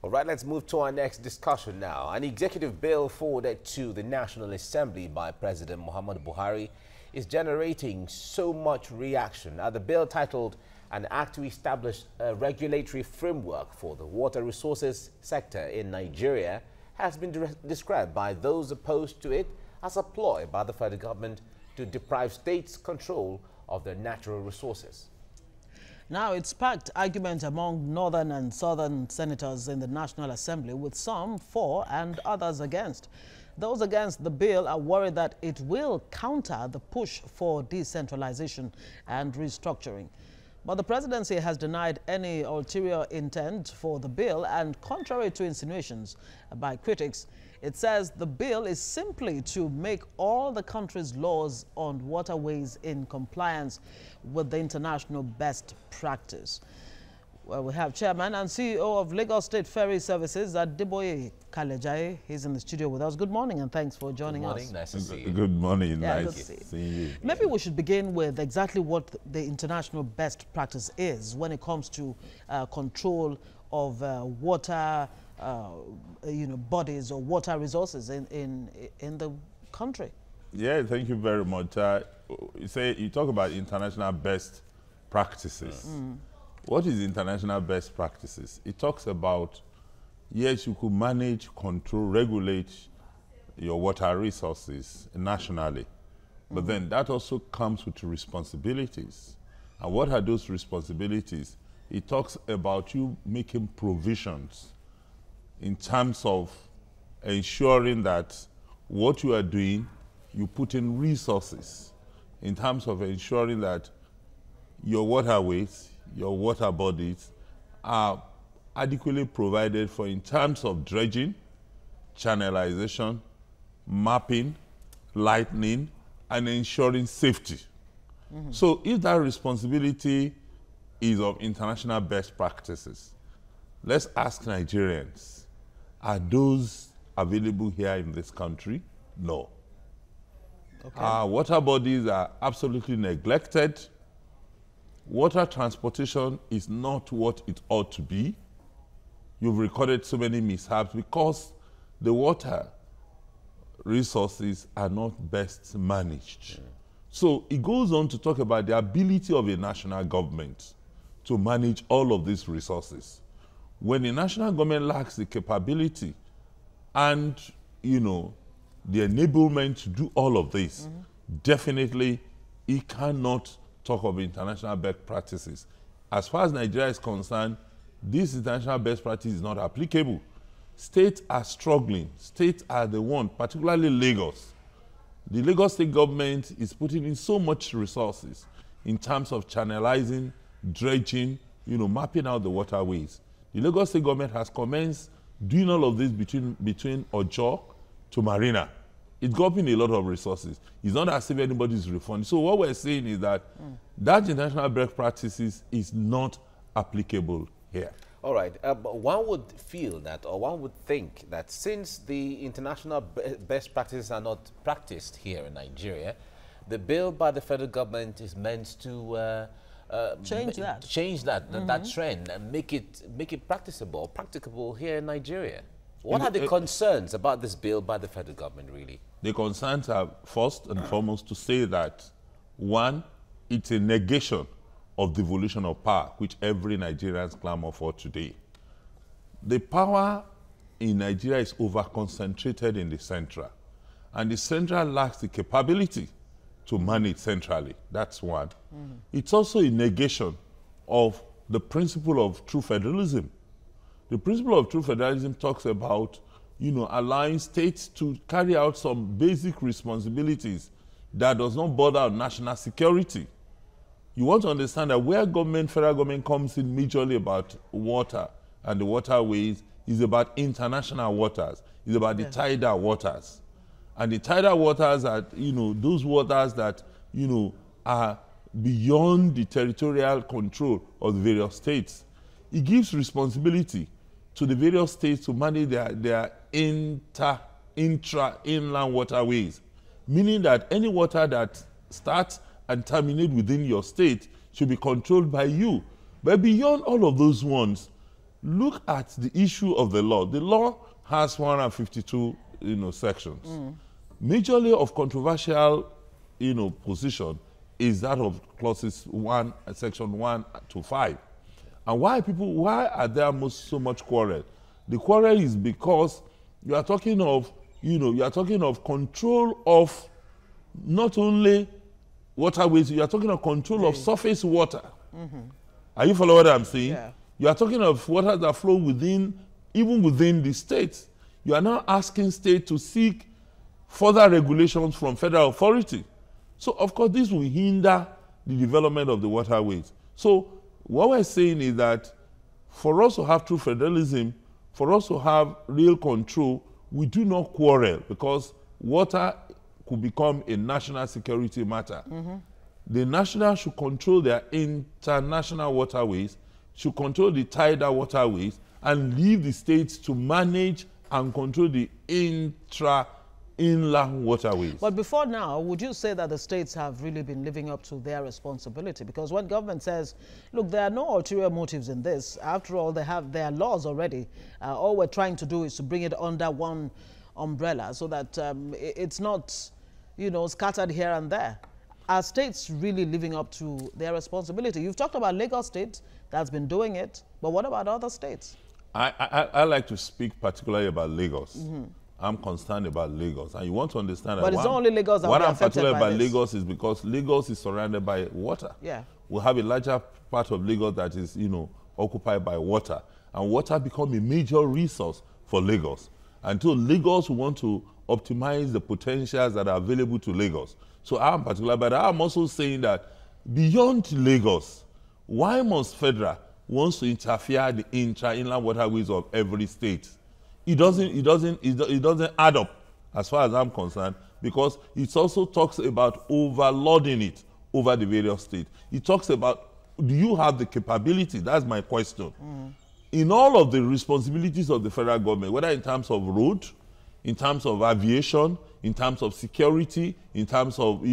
All right, let's move to our next discussion now. An executive bill forwarded to the National Assembly by President Muhammadu Buhari is generating so much reaction. Now, the bill, titled An Act to Establish a Regulatory Framework for the Water Resources Sector in Nigeria, has been described by those opposed to it as a ploy by the federal government to deprive states control of their natural resources. Now, it sparked argument among northern and southern senators in the National Assembly, with some for and others against. Those against the bill are worried that it will counter the push for decentralization and restructuring. But the presidency has denied any ulterior intent for the bill, and contrary to insinuations by critics, it says the bill is simply to make all the country's laws on waterways in compliance with the international best practice. Well, we have Chairman and CEO of Lagos State Ferry Services, Adeboye Kalejaye. He's in the studio with us. Good morning and thanks for joining us. Good morning, nice to see you. Good morning, Yeah, nice to see you. Maybe we should begin with exactly what the international best practice is when it comes to control of water bodies or water resources in the country. Yeah, thank you very much. You talk about international best practices. What is international best practices? It talks about, yes, you could manage, control, regulate your water resources nationally, but then that also comes with responsibilities. And what are those responsibilities? It talks about you making provisions in terms of ensuring that what you are doing, you put in resources in terms of ensuring that your waterways, your water bodies are adequately provided for in terms of dredging, channelization, mapping, lightning, and ensuring safety. So if that responsibility is of international best practices, let's ask Nigerians, are those available here in this country? No. Okay. Our water bodies are absolutely neglected. Water transportation is not what it ought to be. You've recorded so many mishaps because the water resources are not best managed. So it goes on to talk about the ability of a national government to manage all of these resources. When the national government lacks the capability and, the enablement to do all of this, definitely it cannot talk of international best practices. As far as Nigeria is concerned, this international best practice is not applicable. States are struggling. States are the one, particularly Lagos. The Lagos state government is putting in so much resources in terms of channelizing, dredging, mapping out the waterways. The Lagos state government has commenced doing all of this between Ojo to Marina. It's gotten a lot of resources. It's not as if anybody is refunding. So what we're saying is that that international best practices is not applicable here. All right, but one would feel that, or one would think that since the international best practices are not practiced here in Nigeria, the bill by the federal government is meant to Change that. that trend and make it practicable here in Nigeria. What are the concerns about this bill by the federal government, really? The concerns are first and foremost to say that, one, it's a negation of devolution of power, which every Nigerian clamor for today. The power in Nigeria is over-concentrated in the central, and the central lacks the capability to manage centrally. That's one. It's also a negation of the principle of true federalism. The principle of true federalism talks about, allowing states to carry out some basic responsibilities that does not bother on national security. You want to understand that where federal government comes in majorly about water and the waterways is about international waters. It's about the tidal waters. And the tidal waters are, those waters that, are beyond the territorial control of the various states. It gives responsibility to the various states to manage their inland waterways, meaning that any water that starts and terminates within your state should be controlled by you. But beyond all of those ones, look at the issue of the law. The law has 152, sections. Majorly of controversial, position is that of clauses section 1 to 5. And why are there so much quarrel? The quarrel is because you are talking of, control of not only waterways, you are talking of control of surface water. Are you following what I'm saying? Yeah. You are talking of water that flow even within the states. You are now asking states to seek further regulations from federal authority. So, of course, this will hinder the development of the waterways. So, what we're saying is that for us to have true federalism, for us to have real control, we do not quarrel, because water could become a national security matter. The national should control their international waterways, should control the tidal waterways, and leave the states to manage and control the inland waterways. But before now, would you say that the states have really been living up to their responsibility? Because when government says, look, there are no ulterior motives in this, after all, they have their laws already. All we're trying to do is to bring it under one umbrella so that it's not, scattered here and there. Are states really living up to their responsibility? You've talked about Lagos State that's been doing it, but what about other states? I like to speak particularly about Lagos. I'm concerned about Lagos, and you want to understand. But it's not only Lagos that will be affected by this. What I'm particular about Lagos is because Lagos is surrounded by water. Yeah. We have a larger part of Lagos that is, occupied by water, and water becomes a major resource for Lagos. And so Lagos, we want to optimize the potentials that are available to Lagos. So I'm particular, but I'm also saying that beyond Lagos, why must federal wants to interfere the inland waterways of every state? It doesn't add up as far as I'm concerned, because it also talks about overloading it over the various states. It talks about, do you have the capability? That's my question. In all of the responsibilities of the federal government, whether in terms of road, in terms of aviation, in terms of security, in terms of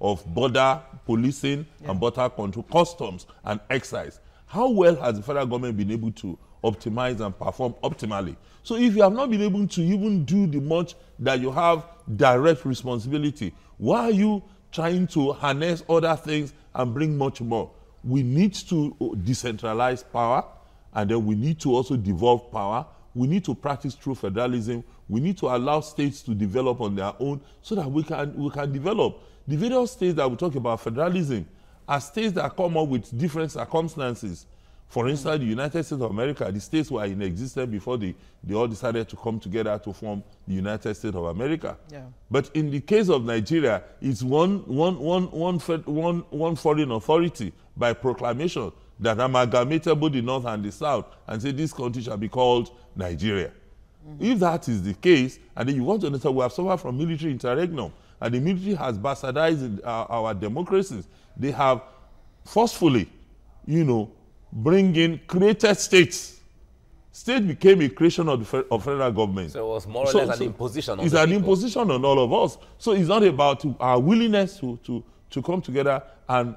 of border policing and border control, customs and excise, how well has the federal government been able to optimize and perform optimally? So if you have not been able to even do the much that you have direct responsibility, why are you trying to harness other things and bring much more? We need to decentralize power, and then we need to also devolve power. We need to practice true federalism. We need to allow states to develop on their own so that we can develop. The various states that we talk about federalism are states that come up with different circumstances. For instance, the United States of America, the states were in existence before they all decided to come together to form the United States of America. Yeah. But in the case of Nigeria, it's one foreign authority by proclamation that amalgamated both the North and the South and said this country shall be called Nigeria. If that is the case, and then you want to understand, we have suffered from military interregnum, and the military has bastardized our democracies. They have forcefully, created states. State became a creation of federal government. So it was more or less an imposition on It's an imposition on all of us. So it's not about our willingness to come together and,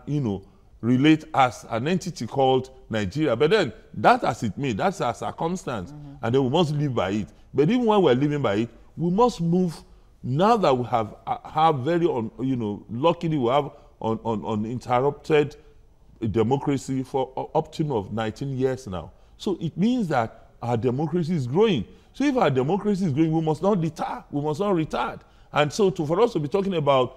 relate as an entity called Nigeria. But then, that as it may, that's our circumstance. And then we must live by it. But even when we're living by it, we must move, now that we have very, luckily we have uninterrupted democracy for up to 19 years now. So it means that our democracy is growing. So if our democracy is growing, we must not deter, we must not retard. And so for us to be talking about,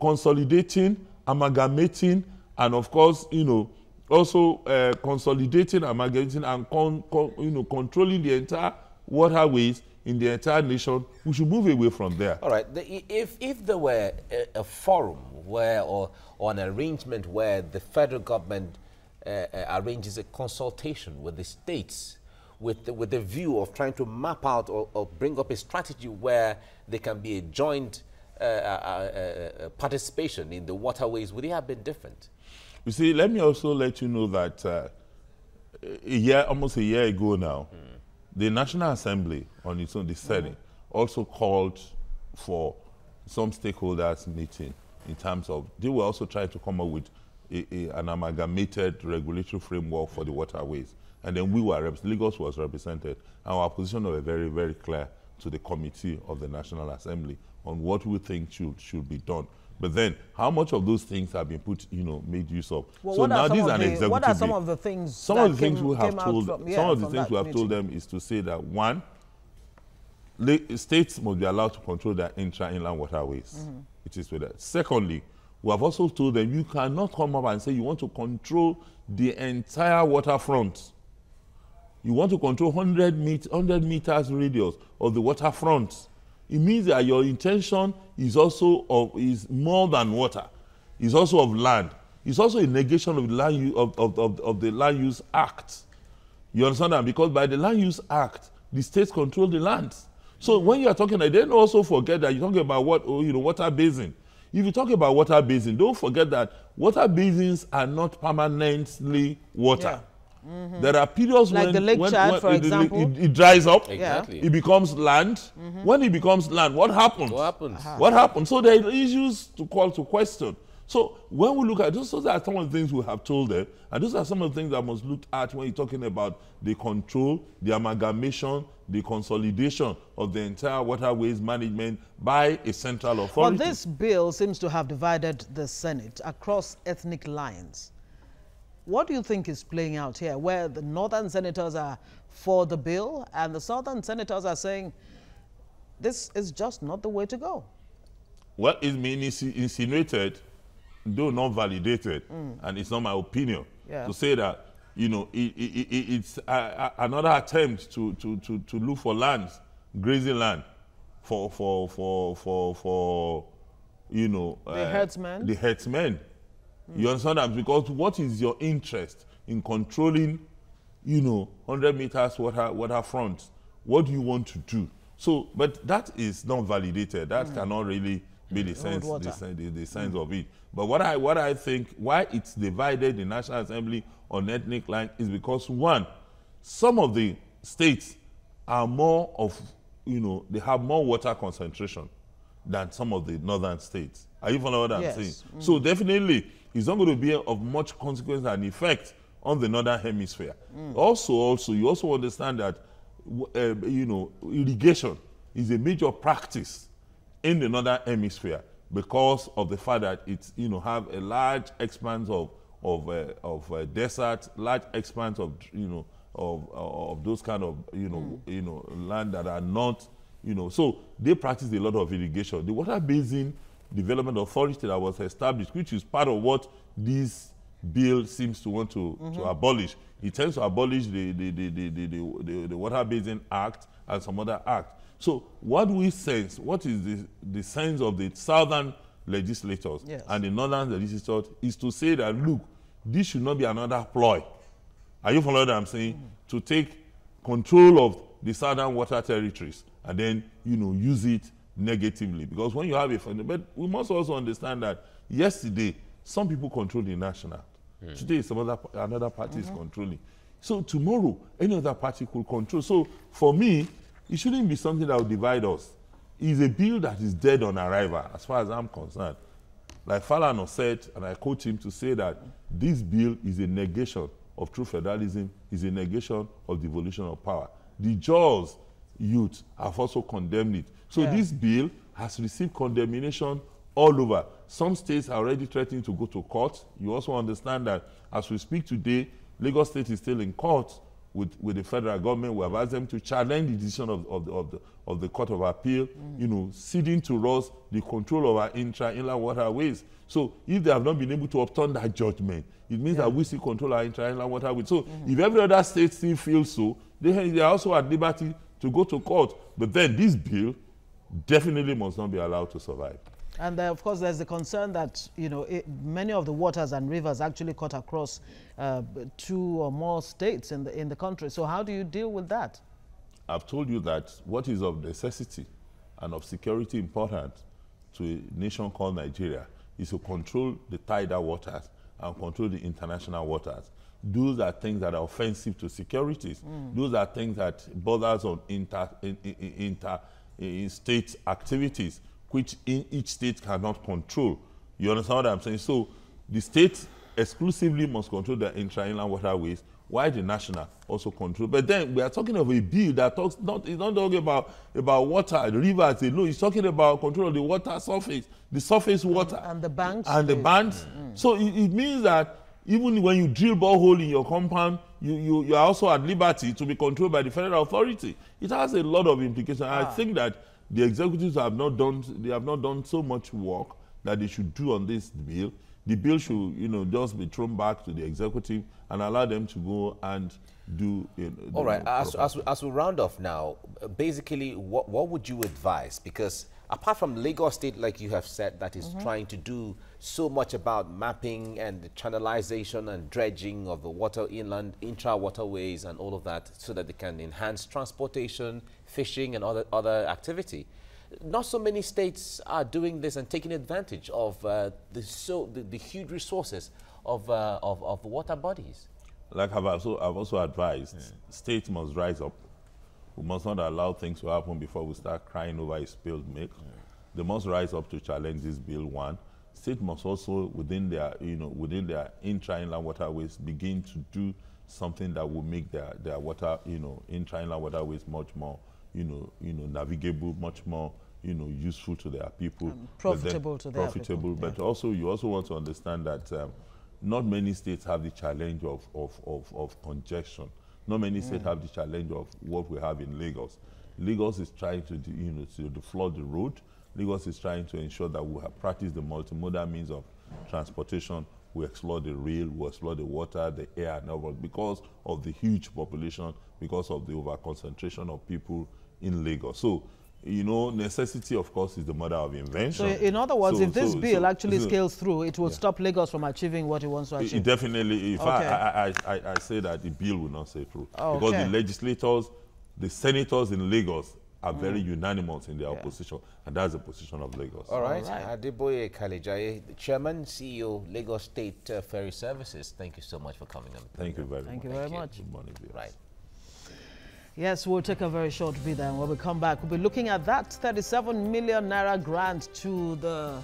consolidating, amalgamating, and of course, also consolidating, amalgamating, and controlling the entire waterways in the entire nation, we should move away from there. All right. If there were a forum or an arrangement where the federal government arranges a consultation with the states with the view of trying to map out or bring up a strategy where there can be a joint participation in the waterways, would it have been different? You see, let me also let you know that almost a year ago now, the National Assembly on its own, the Senate, also called for some stakeholders meeting in terms of, they were also trying to come up with an amalgamated regulatory framework for the waterways. And then Lagos was represented, and our position was very, very clear to the committee of the National Assembly on what we think should be done. But then, how much of those things have been put, made use of? Well, so now these are an executive. What are some of the things? Some of the things we have told. Some of the things we have told them is to say that one, states must be allowed to control their inland waterways. It is with that. Secondly, we have also told them you cannot come up and say you want to control the entire waterfront. You want to control 100 meters radius of the waterfront. It means that your intention is also is more than water. It's also of land. It's also a negation of the Land Use, of the Land Use Act. You understand that? Because by the Land Use Act, the states control the land. So when you are talking, then also forget that you're talking about water basin. If you talk about water basin, don't forget that water basins are not permanently water. Yeah. There are periods like when, the Lake Chad, for example, it dries up. Exactly. It becomes land. When it becomes land, what happens? What happens? What happens? So there are issues to call to question. So when we look at those are some of the things we have told them, and those are some of the things that must look at when you're talking about the control, the amalgamation, the consolidation of the entire waterways management by a central authority. But this bill seems to have divided the Senate across ethnic lines. What do you think is playing out here, where the northern senators are for the bill and the southern senators are saying this is just not the way to go? Well, it's been insinuated, though not validated, and it's not my opinion, to say that it's another attempt to look for lands, grazing land, for the herdsmen. The herdsmen. You understand that? Because what is your interest in controlling, 100 meters waterfront? What do you want to do? So, but that is not validated. That cannot really be the sense of it. But what I think why it's divided the National Assembly on ethnic line is because one, some of the states are more of, they have more water concentration than some of the northern states. Are you following what I'm saying? So definitely, it's not going to be of much consequence and effect on the northern hemisphere. Also, you also understand that, irrigation is a major practice in the northern hemisphere because of the fact that it's, have a large expanse of desert, large expanse of, of those kind of, land that are not, so they practice a lot of irrigation. The Water Basin Development Authority that was established, which is part of what this bill seems to want to abolish. It tends to abolish the Water Basin Act and some other act. So what we sense, what is the sense of the southern legislators and the northern legislators is to say that, look, this should not be another ploy. Are you following what I'm saying? To take control of the southern water territories and then, use it negatively. Because when you have a but we must also understand that yesterday, some people control the national. Today, another party is controlling. So tomorrow, any other party could control. So for me, it shouldn't be something that will divide us. It's a bill that is dead on arrival, as far as I'm concerned. Like Falana said, and I quote him to say that this bill is a negation of true federalism, is a negation of devolution of power. The Jaws youth have also condemned it. So this bill has received condemnation all over. Some states are already threatening to go to court. You also understand that as we speak today, Lagos State is still in court with the federal government. We have asked them to challenge the decision of the Court of Appeal, ceding to us the control of our inland waterways. So if they have not been able to overturn that judgment, it means that we still control our inland waterways. So if every other state still feels so, they are also at liberty to go to court. But then this bill definitely must not be allowed to survive. And of course, there's the concern that many of the waters and rivers actually cut across 2 or more states in the country. So how do you deal with that? I've told you that what is of necessity and of security important to a nation called Nigeria is to control the tidal waters and control the international waters. Those are things that are offensive to securities. Those are things that borders on state activities, which each state cannot control. You understand what I'm saying? So the state exclusively must control the intra-inland waterways, while the national also control. But then we are talking of a bill that talks it's not talking about water, the rivers. No, it's talking about control of the water surface, the surface water, and the banks. And the banks. So it means that even when you drill borehole in your compound, you are also at liberty to be controlled by the federal authority. It has a lot of implications. I think that the executives have not done so much work that they should do on this bill. The bill should, just be thrown back to the executive and allow them to go and do. All right. As we round off now, basically, what would you advise? Because apart from Lagos State, like you have said, that is trying to do so much about mapping and the channelization and dredging of the water inland, intra-waterways and all of that, so that they can enhance transportation, fishing, and other activity. Not so many states are doing this and taking advantage of the huge resources of the water bodies. Like I've also advised, states must rise up. We must not allow things to happen before we start crying over a spilled milk. They must rise up to challenge this bill. One, state must also within their intra-inland waterways begin to do something that will make their water intra-inland waterways much more navigable, much more useful to their people, and profitable to their people. But also you also want to understand that not many states have the challenge of congestion. Not many states have the challenge of what we have in Lagos. Lagos is trying to flood the road. Lagos is trying to ensure that we have practiced the multimodal means of transportation. We explore the rail, we explore the water, the air, and all, because of the huge population, because of the over-concentration of people in Lagos. So, necessity, of course, is the mother of invention. So, in other words, if this bill actually scales through, it will stop Lagos from achieving what it wants to achieve? It definitely. I say that the bill will not stay through. Because the legislators, the senators in Lagos are very unanimous in their opposition, and that's the position of Lagos. All right. Adeboye Kalejaye, the Chairman, CEO, Lagos State Ferry Services, thank you so much for coming on. Thank you very much. Thank you very much. Good morning, dear. Right. Yes, we'll take a very short breather, and when we come back, we'll be looking at that 37 million naira grant to the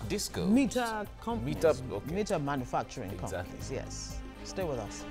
Disco meter companies, okay. meter manufacturing Exactly. companies. Yes, stay with us.